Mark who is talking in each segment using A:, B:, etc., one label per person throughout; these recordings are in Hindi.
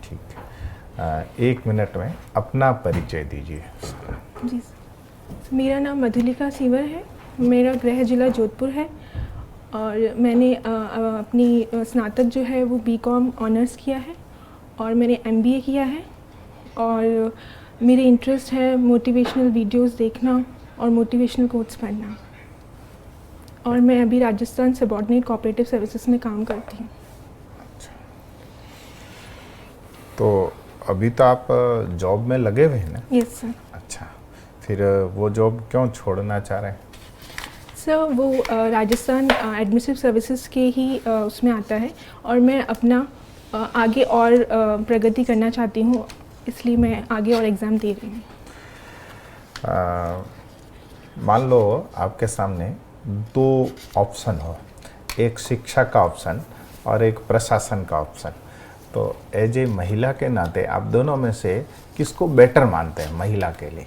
A: ठीक। 1 मिनट में अपना परिचय दीजिए।
B: जी मेरा नाम मधुलिका सीवर है, मेरा गृह जिला जोधपुर है और मैंने अपनी स्नातक जो है वो बीकॉम ऑनर्स किया है और मैंने एमबीए किया है और मेरे इंटरेस्ट है मोटिवेशनल वीडियोस देखना और मोटिवेशनल कोट्स पढ़ना और मैं अभी राजस्थान सबऑर्डिनेट कोऑपरेटिव सर्विसेज में काम करती हूँ।
A: तो अभी तो आप जॉब में लगे हुए हैं ना?
B: Yes sir.
A: अच्छा, फिर वो जॉब क्यों छोड़ना चाह रहे हैं?
B: सर वो राजस्थान एडमिनिस्ट्रेटिव सर्विसेज के ही उसमें आता है और मैं अपना आगे और प्रगति करना चाहती हूँ, इसलिए मैं आगे और एग्ज़ाम दे रही हूँ।
A: मान लो आपके सामने 2 ऑप्शन हो, एक शिक्षा का ऑप्शन और एक प्रशासन का ऑप्शन, तो एज ए महिला के नाते आप दोनों में से किसको बेटर मानते हैं महिला के लिए?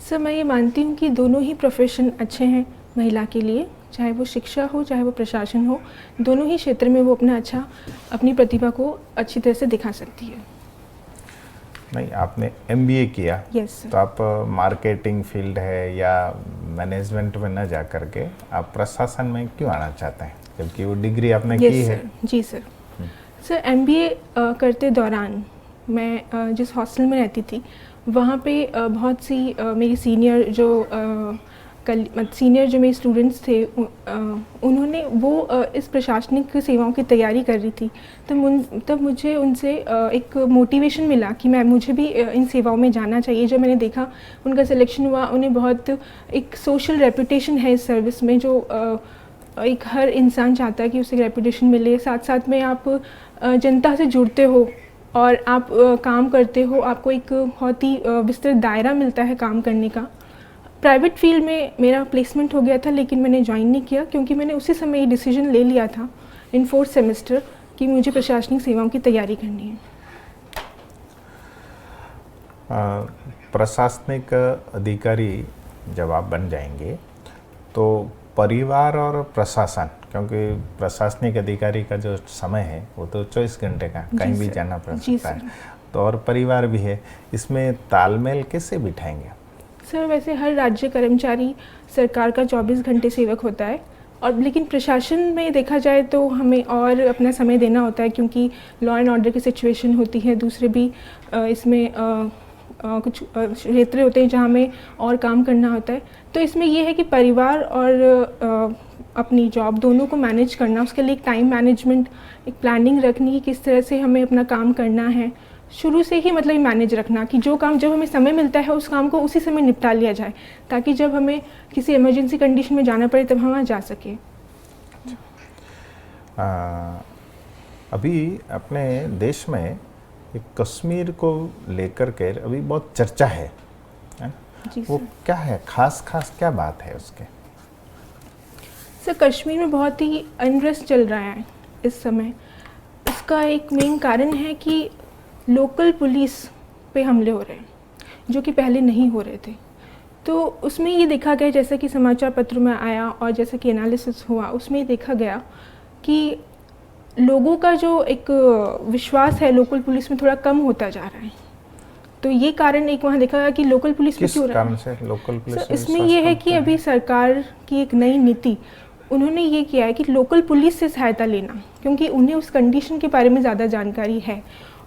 B: सर मैं ये मानती हूँ कि दोनों ही प्रोफेशन अच्छे हैं महिला के लिए, चाहे वो शिक्षा हो चाहे वो प्रशासन हो, दोनों ही क्षेत्र में वो अपनी प्रतिभा को अच्छी तरह से दिखा सकती है।
A: नहीं, आपने एमबीए किया।
B: Yes sir.
A: तो आप मार्केटिंग फील्ड है या मैनेजमेंट में न जा करके आप प्रशासन में क्यों आना चाहते हैं, जबकि वो डिग्री आपने की है?
B: जी सर। सर एमबीए करते दौरान मैं जिस हॉस्टल में रहती थी वहाँ पे बहुत सी मेरी सीनियर जो मेरे स्टूडेंट्स थे उन्होंने इस प्रशासनिक सेवाओं की तैयारी कर रही थी, तब मुझे उनसे एक मोटिवेशन मिला कि मुझे भी इन सेवाओं में जाना चाहिए। जब मैंने देखा उनका सिलेक्शन हुआ, उन्हें बहुत एक सोशल रेपुटेशन है इस सर्विस में, जो एक हर इंसान चाहता है कि उसे रेपुटेशन मिले। साथ साथ में आप जनता से जुड़ते हो और आप काम करते हो, आपको एक बहुत ही विस्तृत दायरा मिलता है काम करने का। प्राइवेट फील्ड में मेरा प्लेसमेंट हो गया था, लेकिन मैंने ज्वाइन नहीं किया क्योंकि मैंने उसी समय ये डिसीजन ले लिया था इन 4th सेमेस्टर कि मुझे प्रशासनिक सेवाओं की तैयारी करनी है।
A: प्रशासनिक अधिकारी जब आप बन जाएंगे तो परिवार और प्रशासन, क्योंकि प्रशासनिक अधिकारी का जो समय है वो तो 24 घंटे का, कहीं भी जाना पड़ सकता है, तो और परिवार भी है, इसमें तालमेल कैसे बिठाएंगे?
B: सर वैसे हर राज्य कर्मचारी सरकार का 24 घंटे सेवक होता है, और लेकिन प्रशासन में देखा जाए तो हमें और अपना समय देना होता है क्योंकि लॉ एंड ऑर्डर की सिचुएशन होती है, दूसरे भी इसमें कुछ क्षेत्र होते हैं जहाँ हमें और काम करना होता है। तो इसमें ये है कि परिवार और अपनी जॉब दोनों को मैनेज करना, उसके लिए एक टाइम मैनेजमेंट, एक प्लानिंग रखनी कि किस तरह से हमें अपना काम करना है, शुरू से ही मतलब मैनेज रखना कि जो काम जब हमें समय मिलता है उस काम को उसी समय निपटा लिया जाए, ताकि जब हमें किसी इमरजेंसी कंडीशन में जाना पड़े तब हम वहाँ जा सकें।
A: अभी अपने देश में एक कश्मीर को लेकर के अभी बहुत चर्चा है वो क्या है, खास क्या बात है उसके?
B: सर कश्मीर में बहुत ही अनरेस्ट चल रहा है इस समय। इसका एक मेन कारण है कि लोकल पुलिस पे हमले हो रहे हैं जो कि पहले नहीं हो रहे थे। तो उसमें ये देखा गया, जैसा कि समाचार पत्रों में आया और जैसा कि एनालिसिस हुआ, उसमें ये देखा गया कि लोगों का जो एक विश्वास है लोकल पुलिस में थोड़ा कम होता जा रहा है। तो ये कारण एक वहाँ देखा गया कि लोकल पुलिस में क्यों रहा है।
A: किस कारण से लोकल पुलिस?
B: इसमें ये है कि अभी सरकार की एक नई नीति, उन्होंने ये किया है कि लोकल पुलिस से सहायता लेना, क्योंकि उन्हें उस कंडीशन के बारे में ज़्यादा जानकारी है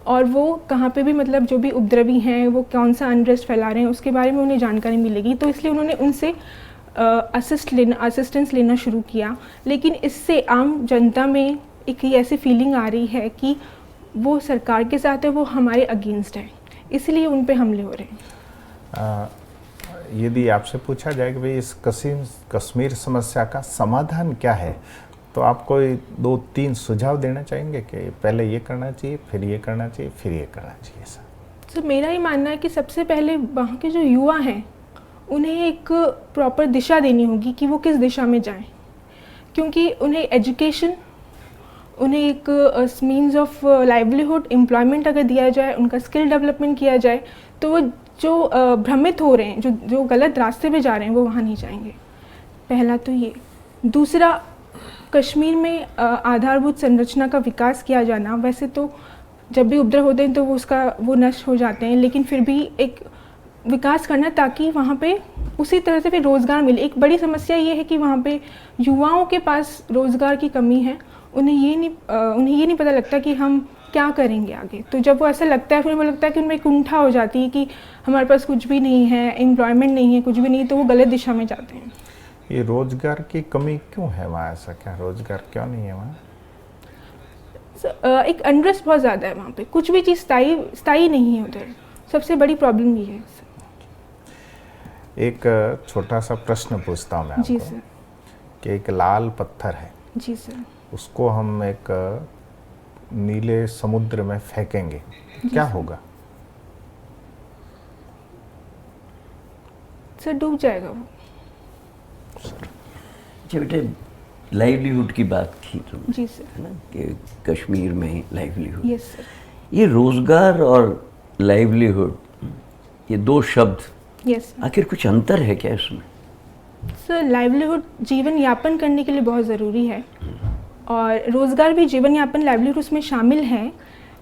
B: और वो कहाँ पे भी मतलब जो भी उपद्रवी हैं वो कौन सा अनरेस्ट फैला रहे हैं उसके बारे में उन्हें जानकारी मिलेगी। तो इसलिए उन्होंने उनसे असिस्टेंस लेना शुरू किया। लेकिन इससे आम जनता में एक ऐसी फीलिंग आ रही है कि वो सरकार के साथ है, वो हमारे अगेंस्ट है, इसलिए उन पे हमले हो रहे हैं।
A: यदि आपसे पूछा जाए कि भाई इस कश्मीर समस्या का समाधान क्या है, तो आप कोई 2-3 सुझाव देना चाहेंगे कि पहले ये करना चाहिए, फिर ये करना चाहिए, फिर ये करना चाहिए?
B: सर मेरा ही मानना है कि सबसे पहले वहाँ के जो युवा हैं उन्हें एक प्रॉपर दिशा देनी होगी कि वो किस दिशा में जाएं, क्योंकि उन्हें एजुकेशन, उन्हें एक मीन्स ऑफ लाइवलीहुड, एम्प्लॉयमेंट अगर दिया जाए, उनका स्किल डेवलपमेंट किया जाए, तो वो जो भ्रमित हो रहे हैं, जो गलत रास्ते पे जा रहे हैं, वो वहाँ नहीं जाएंगे। पहला तो ये। दूसरा, कश्मीर में आधारभूत संरचना का विकास किया जाना। वैसे तो जब भी उपद्रव होते हैं तो वो नष्ट हो जाते हैं, लेकिन फिर भी एक विकास करना ताकि वहाँ पे उसी तरह से फिर रोज़गार मिले। एक बड़ी समस्या ये है कि वहाँ पे युवाओं के पास रोज़गार की कमी है, उन्हें ये नहीं पता लगता कि हम क्या करेंगे आगे। तो जब वो ऐसा लगता है, फिर वो लगता है कि उनमें कुंठा हो जाती है कि हमारे पास कुछ भी नहीं है, एम्प्लॉयमेंट नहीं है, कुछ भी नहीं, तो वो गलत दिशा में जाते हैं।
A: ये रोजगार की कमी क्यों है वहाँ? ऐसा क्या रोजगार क्यों नहीं है वहाँ?
B: एक अनरेस्ट बहुत ज़्यादा है वहाँ पे, कुछ भी चीज़ स्थायी नहीं है उधर, सबसे बड़ी प्रॉब्लम ये है।
A: एक छोटा सा प्रश्न पूछता हूँ मैं
B: जी
A: आपको
B: सर।
A: कि एक लाल पत्थर है,
B: जी सर।
A: उसको हम एक नीले समुद्र में फेंकेंगे, क्या होगा?
B: सर डूब जाएगा वो।
C: अच्छा बेटे, लाइवलीहुड की बात की तुमने,
B: जी सर।
C: है ना, कि कश्मीर में लाइवलीहुड।
B: Yes sir.
C: ये रोजगार और लाइवलीहुड, ये दो शब्द,
B: यस सर।
C: आखिर कुछ अंतर है क्या इसमें?
B: सर लाइवलीहुड जीवन यापन करने के लिए बहुत ज़रूरी है, और रोज़गार भी जीवन यापन लाइवलीहुड उसमें शामिल है,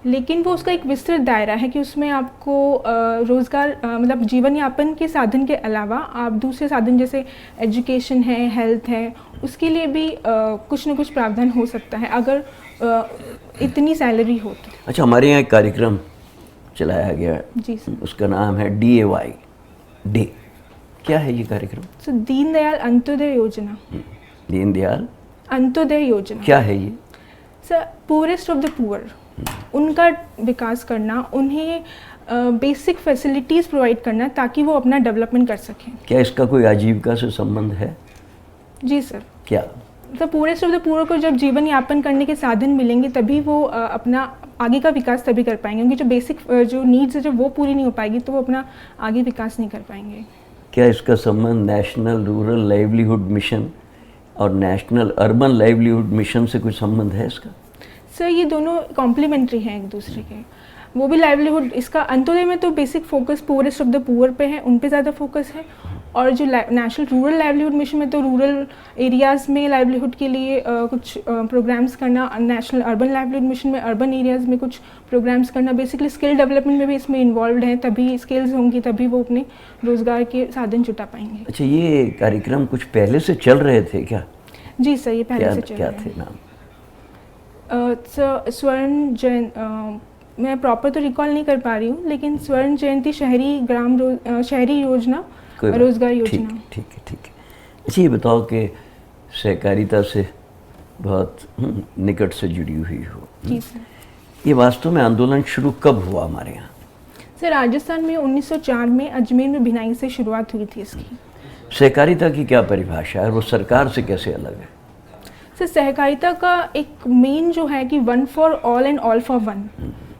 B: लेकिन वो उसका एक विस्तृत दायरा है कि उसमें आपको रोज़गार मतलब जीवन यापन के साधन के अलावा आप दूसरे साधन जैसे एजुकेशन है, हेल्थ है, उसके लिए भी कुछ न कुछ प्रावधान हो सकता है अगर इतनी सैलरी हो तो।
C: अच्छा, हमारे यहाँ एक कार्यक्रम चलाया गया,
B: जी सर।
C: उसका नाम है DAY डे। क्या है ये कार्यक्रम?
B: सर दीनदयाल अंत्योदय योजना।
C: दीनदयाल
B: अंत्योदय योजना
C: क्या है ये?
B: Sir poorest of the poor, उनका विकास करना, उन्हें बेसिक फैसिलिटीज़ प्रोवाइड करना ताकि वो अपना डेवलपमेंट कर सकें।
C: क्या इसका कोई आजीविका से संबंध है?
B: जी सर।
C: क्या?
B: तो पुअरेस्ट ऑफ द पुअर को जब जीवन यापन करने के साधन मिलेंगे तभी वो अपना आगे का विकास तभी कर पाएंगे, क्योंकि जो बेसिक जो नीड्स है जब वो पूरी नहीं हो पाएगी तो वो अपना आगे विकास नहीं कर पाएंगे।
C: क्या इसका संबंध नेशनल रूरल लाइवलीहुड मिशन और नेशनल अर्बन लाइवलीहुड मिशन से कुछ संबंध है इसका?
B: सर ये दोनों कॉम्प्लीमेंट्री हैं एक दूसरे के। वो भी लाइवलीहुड, इसका अंत्योदय में तो basic focus poorest of the poor पे है, उन पे ज़्यादा फोकस है, और जो नेशनल रूरल लाइवलीहुड मिशन में तो रूरल एरियाज़ में लाइवलीहुड के लिए कुछ प्रोग्राम्स करना, नेशनल अर्बन लाइवलीहुड मिशन में अर्बन एरियाज़ में कुछ प्रोग्राम्स करना, बेसिकली स्किल डेवलपमेंट में भी इसमें इन्वॉल्व हैं, तभी स्किल्स होंगी तभी वो अपने रोज़गार के साधन जुटा पाएंगे।
C: अच्छा, ये कार्यक्रम कुछ पहले से चल रहे थे क्या?
B: जी सर, ये पहले से चल
C: क्या
B: रहे हैं।
C: थे नाम?
B: स्वर्ण जयंती, मैं प्रॉपर तो रिकॉल नहीं कर पा रही हूँ, लेकिन स्वर्ण जयंती शहरी योजना, रोजगार योजना।
C: ठीक है। अच्छा, ये बताओ कि सहकारिता से बहुत निकट से जुड़ी हुई हो।
B: जी सर।
C: ये वास्तव में आंदोलन शुरू कब हुआ हमारे यहाँ?
B: सर राजस्थान में 1904 में अजमेर में भिनाई से शुरुआत हुई थी इसकी।
C: सहकारिता की क्या परिभाषा है और वो सरकार से कैसे अलग है?
B: सर सहकारिता का एक मेन जो है कि one for all and all for one,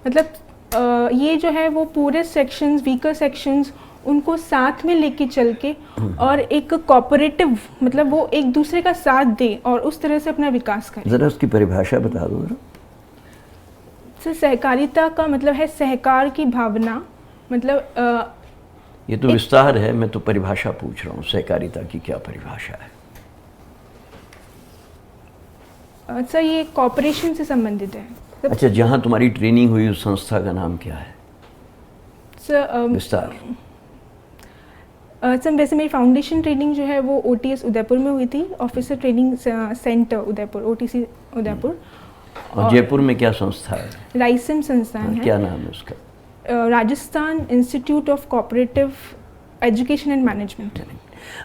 B: मतलब ये जो है वो पूरे सेक्शंस, वीकर सेक्शंस, उनको साथ में लेके चल के और एक कोऑपरेटिव, मतलब वो एक दूसरे का साथ दे और उस तरह से अपना विकास करे।
C: ज़रा उसकी परिभाषा बता दो जरा।
B: सर सहकारिता का मतलब है सहकार की भावना, मतलब
C: ये तो विस्तार है, मैं तो परिभाषा पूछ रहा हूँ, सहकारिता की क्या परिभाषा है?
B: सर ये कॉपरेशन से संबंधित है।
C: अच्छा, जहाँ तुम्हारी ट्रेनिंग हुई उस संस्था का नाम क्या है?
B: सर
C: विस्तार।
B: सर वैसे मेरी फाउंडेशन ट्रेनिंग जो है वो OTS उदयपुर में हुई थी, officer training centre Udaipur, OTC Udaipur.
C: और जयपुर में क्या संस्था है?
B: राइसिम संस्थान है।
C: क्या नाम है उसका?
B: Rajasthan institute of cooperative education and management.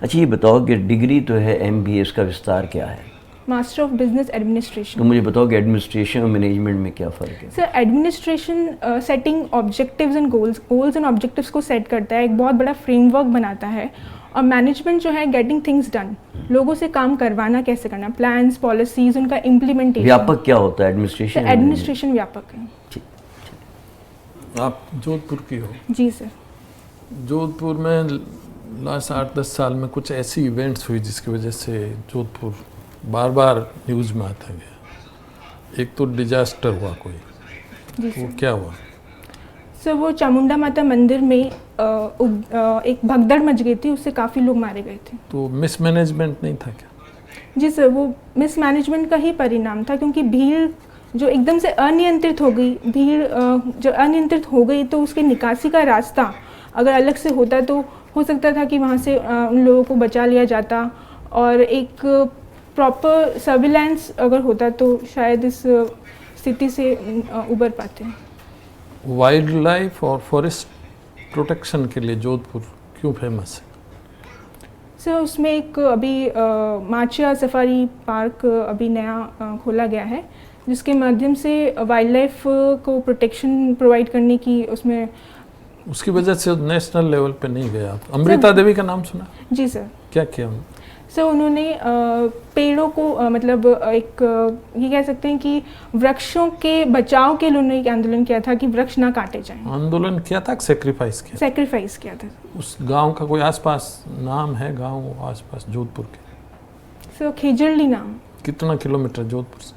C: अच्छा, ये बताओ कि डिग्री तो है MBA, इसका विस्तार क्या है?
B: मास्टर ऑफ बिजनेस
C: तो
B: एडमिनिस्ट्रेशन।
C: मुझे बताओ कि एडमिनिस्ट्रेशन और मैनेजमेंट में क्या फ़र्क है?
B: Sir administration setting objectives and goals and objectives को सेट करता है, एक बहुत बड़ा फ्रेमवर्क बनाता है, और मैनेजमेंट जो है गेटिंग थिंग्स डन, लोगों से काम करवाना कैसे करना, प्लान्स, पॉलिसीज, उनका इम्प्लीमेंटेशन।
C: व्यापक क्या होता है एडमिनिस्ट्रेशन?
B: एडमिनिस्ट्रेशन व्यापक है।
D: आप जोधपुर की हो?
B: जी सर।
D: जोधपुर में लास्ट 8-10 साल में कुछ ऐसी इवेंट्स हुई जिसकी वजह से जोधपुर बार बार न्यूज़ में आता गया। एक तो डिजास्टर हुआ कोई,
B: जी
D: वो
B: सर।
D: क्या हुआ?
B: सर वो चामुंडा माता मंदिर में एक भगदड़ मच गई थी, उससे काफ़ी लोग मारे गए थे।
D: तो मिसमैनेजमेंट नहीं था क्या?
B: जी सर, वो मिसमैनेजमेंट का ही परिणाम था, क्योंकि भीड़ जो एकदम से अनियंत्रित हो गई, भीड़ जो अनियंत्रित हो गई, तो उसके निकासी का रास्ता अगर अलग से होता तो हो सकता था कि वहाँ से उन लोगों को बचा लिया जाता, और एक प्रॉपर सर्विलांस अगर होता तो शायद इस स्थिति से उबर पाते।
D: वाइल्ड लाइफ और फॉरेस्ट प्रोटेक्शन के लिए जोधपुर क्यों फेमस है?
B: सर उसमें एक अभी माचिया सफारी पार्क अभी नया खोला गया है, जिसके माध्यम से वाइल्ड लाइफ को प्रोटेक्शन प्रोवाइड करने की उसमें।
D: उसकी वजह से नेशनल लेवल पे नहीं गया आप? अमृता देवी का नाम सुना?
B: जी सर।
D: क्या किया उन्होंने?
B: सर उन्होंने पेड़ों को मतलब एक ये कह सकते हैं कि वृक्षों के बचाव के लिए उन्होंने एक आंदोलन किया था कि वृक्ष ना काटे जाएं।
D: आंदोलन किया था, सेक्रीफाइस किया?
B: सेक्रीफाइस किया था।
D: उस गांव का कोई आसपास नाम है? गांव आसपास जोधपुर के?
B: सर खेजड़ली नाम।
D: कितना किलोमीटर जोधपुर से?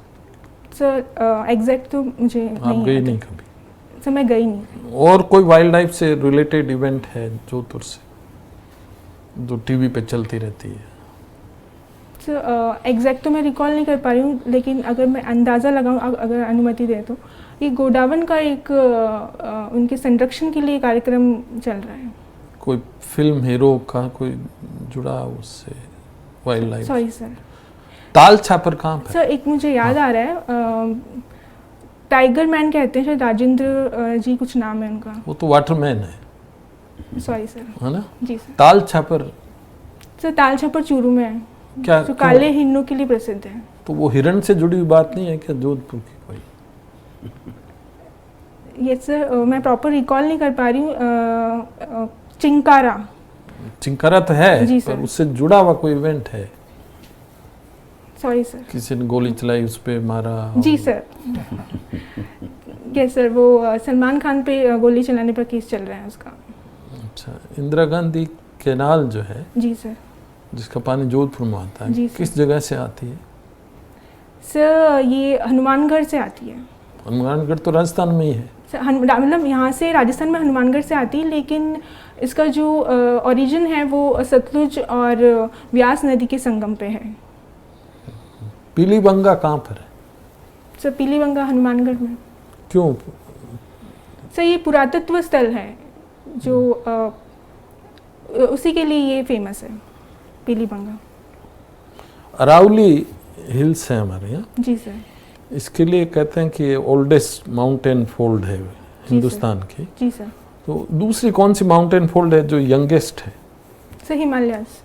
B: सर एग्जैक्ट तो मुझे
D: आप
B: नहीं
D: गई
B: आता।
D: नहीं कभी?
B: सर मैं गई नहीं।
D: और कोई वाइल्ड लाइफ से रिलेटेड इवेंट है जोधपुर से जो टीवी पे चलती रहती है?
B: सर एग्जैक्ट तो मैं रिकॉल नहीं कर पा रही हूँ, लेकिन अगर मैं अंदाज़ा लगाऊँ, अगर अनुमति दे तो ये गोडावन का एक उनके संरक्षण के लिए कार्यक्रम चल रहा है।
D: कोई फिल्म हीरो का कोई जुड़ा उससे wild life?
B: Sorry sir.
D: Tal Chhapar कहाँ पर?
B: सर एक मुझे याद आ रहा है, टाइगर मैन कहते हैं शायद, राजेंद्र जी कुछ नाम है उनका।
D: वो तो वाटरमैन है।
B: Sorry sir.
D: है ना?
B: जी सर।
D: ताल छापर?
B: सर ताल छापर चूरू में है,
D: क्या
B: जो काले हिरणों के लिए प्रसिद्ध है।
D: तो वो हिरण से जुड़ी हुई बात नहीं है क्या जोधपुर की कोई?
B: ये सर मैं प्रॉपर रिकॉल नहीं कर पा रही हूँ। चिंकारा।
D: चिंकारा तो है,
B: जी
D: पर
B: सर।
D: उससे जुड़ा हुआ कोई इवेंट है?
B: Sorry sir.
D: किसी ने गोली चलाई, उस पे मारा?
B: जी सर। यस सर, वो सलमान खान पे गोली चलाने पर केस चल रहा है उसका।
D: अच्छा, इंदिरा गांधी कैनाल जो है,
B: जी सर,
D: जिसका पानी जोधपुर में आता
B: जी
D: है,
B: सर।
D: किस जगह से आती है?
B: सर ये हनुमानगढ़ से आती है।
D: हनुमानगढ़ तो राजस्थान में ही है।
B: सर मतलब यहाँ से राजस्थान में हनुमानगढ़ से आती है, लेकिन इसका जो ओरिजिन है वो सतलुज और व्यास नदी के संगम पे है।
D: पीलीबंगा कहाँ पर है?
B: सर पीलीबंगा हनुमानगढ़ में।
D: क्यों?
B: सर ये पुरातत्व स्थल है जो उसी के लिए ये फेमस है, पीलीबंगा।
D: अरावली हिल्स है हमारे यहाँ।
B: जी सर।
D: इसके लिए कहते हैं कि ओल्डेस्ट माउंटेन फोल्ड है हिंदुस्तान की।
B: जी सर।
D: तो दूसरी कौन सी माउंटेन फोल्ड है जो यंगेस्ट है?
B: Sir Himalayas.